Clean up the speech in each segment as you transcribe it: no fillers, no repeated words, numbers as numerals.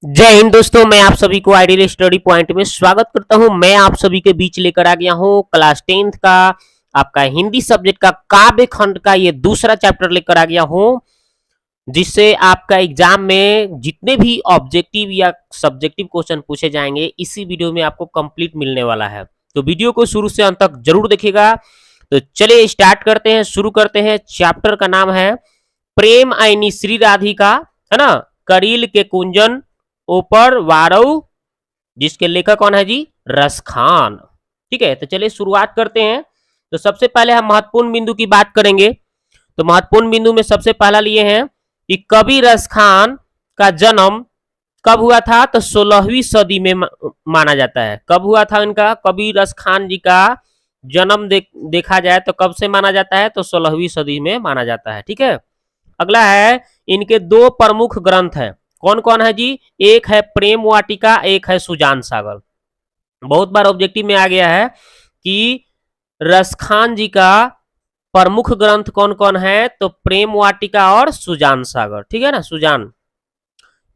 जय हिंद दोस्तों, मैं आप सभी को आइडियल स्टडी पॉइंट में स्वागत करता हूं। मैं आप सभी के बीच लेकर आ गया हूं क्लास 10th का आपका हिंदी सब्जेक्ट का काव्य खंड का ये दूसरा चैप्टर लेकर आ गया हूं, जिससे आपका एग्जाम में जितने भी ऑब्जेक्टिव या सब्जेक्टिव क्वेश्चन पूछे जाएंगे इसी वीडियो में आपको कंप्लीट मिलने वाला है। तो वीडियो को शुरू से अंत तक जरूर देखिएगा। तो चलिए स्टार्ट करते हैं, शुरू करते हैं। चैप्टर का नाम है प्रेम आईनी श्री राधिका, है ना, करील के कुंजन ऊपर वारव, जिसके लेखक कौन है जी? रसखान। ठीक है, तो चलिए शुरुआत करते हैं। तो सबसे पहले हम महत्वपूर्ण बिंदु की बात करेंगे। तो महत्वपूर्ण बिंदु में सबसे पहला लिए हैं कि कवि रसखान का जन्म कब हुआ था? तो 16वीं सदी में माना जाता है। कब हुआ था इनका कवि रसखान जी का जन्म? देखा जाए तो कब से माना जाता है? तो 16वीं सदी में माना जाता है। ठीक है, अगला है इनके दो प्रमुख ग्रंथ है। कौन कौन है जी? एक है प्रेम वाटिका, एक है सुजान सागर। बहुत बार ऑब्जेक्टिव में आ गया है कि रसखान जी का प्रमुख ग्रंथ कौन कौन है? तो प्रेम वाटिका और सुजान सागर। ठीक है ना, सुजान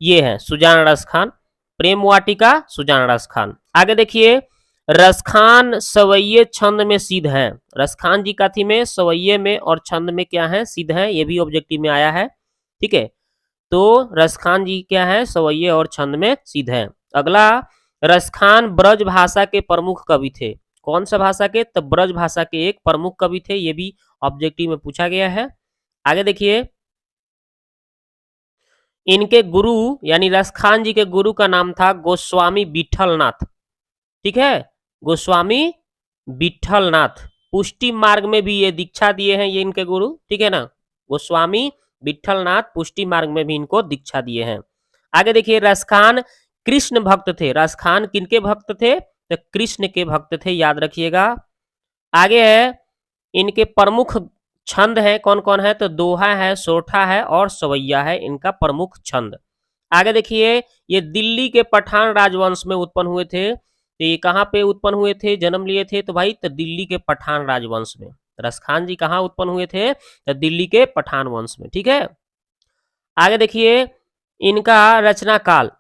ये है सुजान रसखान, प्रेम वाटिका सुजान रसखान। आगे देखिए, रसखान सवैये छंद में सिद्ध है। रसखान जी काथी में? सवैये में और छंद में क्या है? सिद्ध है। ये भी ऑब्जेक्टिव में आया है। ठीक है, तो रसखान जी क्या है? सवैये और छंद में सिद्ध है। अगला, रसखान ब्रज भाषा के प्रमुख कवि थे। कौन सा भाषा के? तो ब्रज भाषा के एक प्रमुख कवि थे। ये भी ऑब्जेक्टिव में पूछा गया है। आगे देखिए, इनके गुरु यानी रसखान जी के गुरु का नाम था गोस्वामी विठलनाथ। ठीक है, गोस्वामी विठलनाथ। पुष्टि मार्ग में भी ये दीक्षा दिए हैं, ये इनके गुरु। ठीक है ना, गोस्वामी विठलनाथ पुष्टि मार्ग में भी इनको दीक्षा दिए हैं। आगे देखिए, रसखान कृष्ण भक्त थे। रसखान किनके भक्त थे? तो कृष्ण के भक्त थे, याद रखिएगा। आगे है इनके प्रमुख छंद है। कौन कौन है? तो दोहा है, सोठा है और सवैया है इनका प्रमुख छंद। आगे देखिए, ये दिल्ली के पठान राजवंश में उत्पन्न हुए थे। तो ये कहाँ पे उत्पन्न हुए थे, जन्म लिए थे? तो भाई तो दिल्ली के पठान राजवंश में। रसखान जी कहाँ उत्पन्न हुए थे? तो दिल्ली के पठान वंश में। ठीक है, आगे देखिए, इनका रचना काल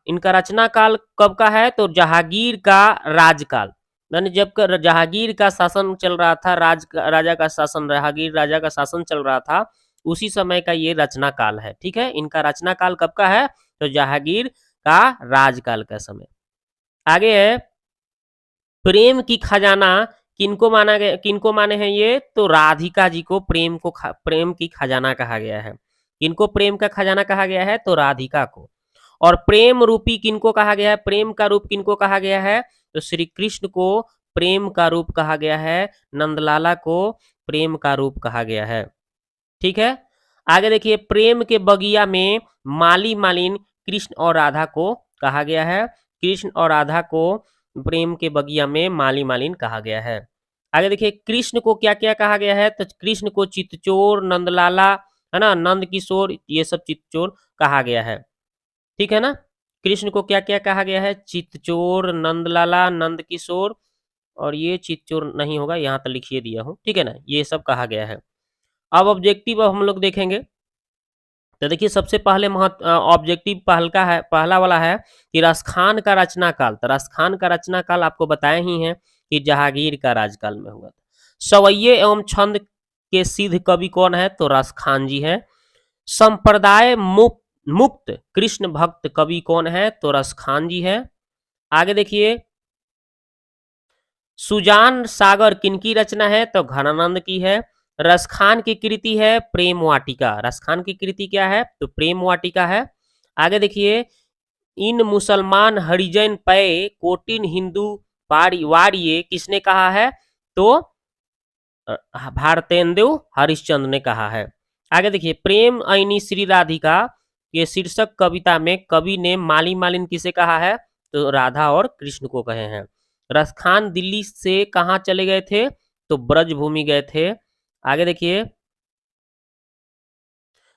कब का है? तो जहांगीर का राजकाल, यानी जब जहांगीर का शासन चल रहा था, राजा का शासन, जहांगीर राजा का शासन चल रहा था, उसी समय का ये रचना काल है। ठीक है, इनका रचना काल कब का है? तो जहांगीर का राजकाल का समय। आगे है, प्रेम की खजाना किनको माना गया, किनको माने हैं ये? तो राधिका जी को प्रेम की खजाना कहा गया है। किनको प्रेम का खजाना कहा गया है? तो राधिका को। और प्रेम रूपी किनको कहा गया है? प्रेम का रूप किनको कहा गया है? तो श्री कृष्ण को प्रेम का रूप कहा गया है। नंदलाला को प्रेम का रूप कहा गया है। ठीक है, आगे देखिए, प्रेम के बगिया में माली मालिन कृष्ण और राधा को कहा गया है। कृष्ण और राधा को प्रेम के बगिया में माली मालिन कहा गया है। आगे देखिए, कृष्ण को क्या क्या कहा गया है? तो कृष्ण को चित्तचोर, नंदलाला, है ना, नंद किशोर, ये सब चित्तचोर कहा गया है। ठीक है ना, कृष्ण को क्या क्या कहा गया है? चित्तचोर, नंदलाला, नंद किशोर, और ये चित्तचोर नहीं होगा, यहाँ तो लिखिए दिया हूँ। ठीक है ना, ये सब कहा गया है। अब ऑब्जेक्टिव अब हम लोग देखेंगे। तो देखिए, सबसे पहले ऑब्जेक्टिव पहला वाला है कि रसखान का रचना काल। तो रसखान का रचना काल आपको बताए ही हैं कि जहांगीर का राजकाल में हुआ था। सवैये एवं छंद के सिद्ध कवि कौन है? तो रसखान जी है। संप्रदाय मुक्त कृष्ण भक्त कवि कौन है? तो रसखान जी है। आगे देखिए, सुजान सागर किनकी रचना है? तो घनानंद की है। रसखान की कृति है प्रेम वाटिका। रसखान की कृति क्या है? तो प्रेम वाटिका है। आगे देखिए, इन मुसलमान हरिजन पै कोटिन हिंदू वारिये किसने कहा है? तो भारतेंदु हरिश्चंद्र ने कहा है। आगे देखिए, प्रेम ऐनी श्री राधिका ये शीर्षक कविता में कवि ने माली मालिन किसे कहा है? तो राधा और कृष्ण को कहे हैं। रसखान दिल्ली से कहाँ चले गए थे? तो ब्रजभूमि गए थे। आगे देखिए,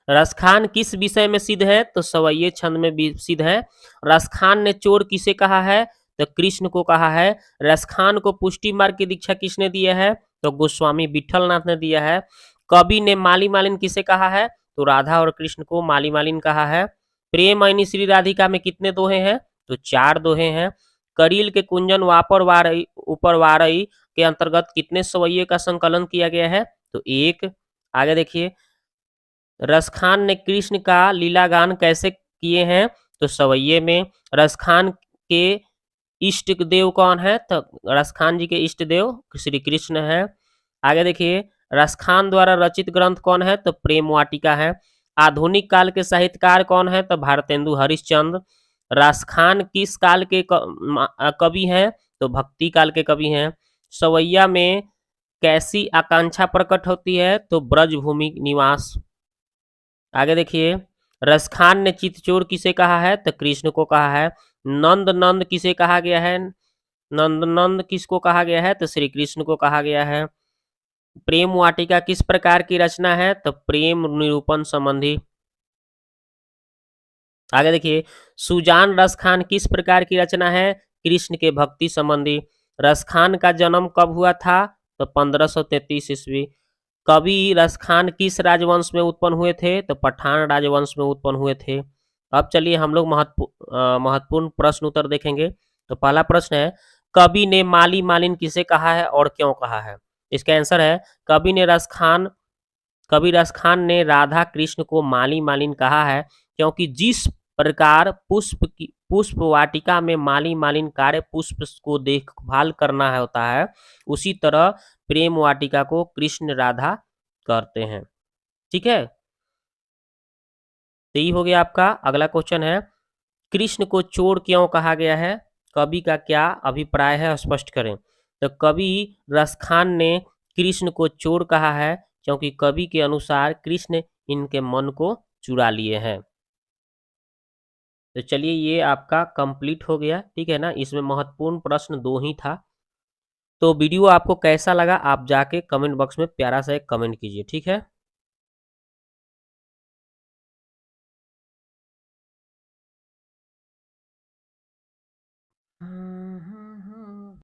रसखान किस विषय में सिद्ध है? तो सवैये छंद में भी सिद्ध है। रसखान ने चोर किसे कहा है? तो कृष्ण को कहा है। रसखान को पुष्टि मार्ग की दीक्षा किसने दिया है? तो गोस्वामी विठलनाथ ने दिया है। कवि ने माली मालिन किसे कहा है? तो राधा और कृष्ण को माली मालिन कहा है। प्रेम ऐनी श्री राधिका में कितने दोहे हैं? तो 4 दोहे हैं। करील के कुंजन वापर वारई ऊपर वारई के अंतर्गत कितने सवैये का संकलन किया गया है? तो 1। आगे देखिए, रसखान ने कृष्ण का लीलागान कैसे किए हैं? तो सवैये में। रसखान के इष्ट देव कौन है? तो रसखान जी के इष्ट देव श्री कृष्ण है। आगे देखिए, रसखान द्वारा रचित ग्रंथ कौन है? तो प्रेम वाटिका है। आधुनिक काल के साहित्यकार कौन है? तो भारतेंदु हरिश्चंद्र। रसखान किस काल के कवि हैं? तो भक्ति काल के कवि हैं। सवैया में कैसी आकांक्षा प्रकट होती है? तो ब्रजभूमि निवास। आगे देखिए, रसखान ने चितचोर किसे कहा है? तो कृष्ण को कहा है। नंद नंद किसे कहा गया है? नंद नंद किसको कहा गया है? तो श्री कृष्ण को कहा गया है। प्रेम वाटिका किस प्रकार की रचना है? तो प्रेम निरूपण संबंधी। आगे देखिए, सुजान रसखान किस प्रकार की रचना है? कृष्ण के भक्ति संबंधी। रसखान का जन्म कब हुआ था? तो 1533 ईस्वी। कवि रसखान किस राजवंश में उत्पन्न हुए थे? तो पठान राजवंश में उत्पन्न हुए थे। अब चलिए हम लोग महत्वपूर्ण प्रश्न उत्तर देखेंगे। तो पहला प्रश्न है, कवि ने माली मालिन किसे कहा है और क्यों कहा है? इसका आंसर है, कवि रसखान ने राधा कृष्ण को माली मालिन कहा है क्योंकि जिस प्रकार पुष्प वाटिका में माली मालिन कार्य पुष्प को देखभाल करना है होता है, उसी तरह प्रेम वाटिका को कृष्ण राधा करते हैं। ठीक है, तो ये हो गया आपका। अगला क्वेश्चन है, कृष्ण को चोर क्यों कहा गया है? कवि का क्या अभिप्राय है, स्पष्ट करें। तो कवि रसखान ने कृष्ण को चोर कहा है क्योंकि कवि के अनुसार कृष्ण इनके मन को चुरा लिए हैं। तो चलिए ये आपका कंप्लीट हो गया, ठीक है ना। इसमें महत्वपूर्ण प्रश्न 2 ही था। तो वीडियो आपको कैसा लगा आप जाके कमेंट बॉक्स में प्यारा सा एक कमेंट कीजिए, ठीक है।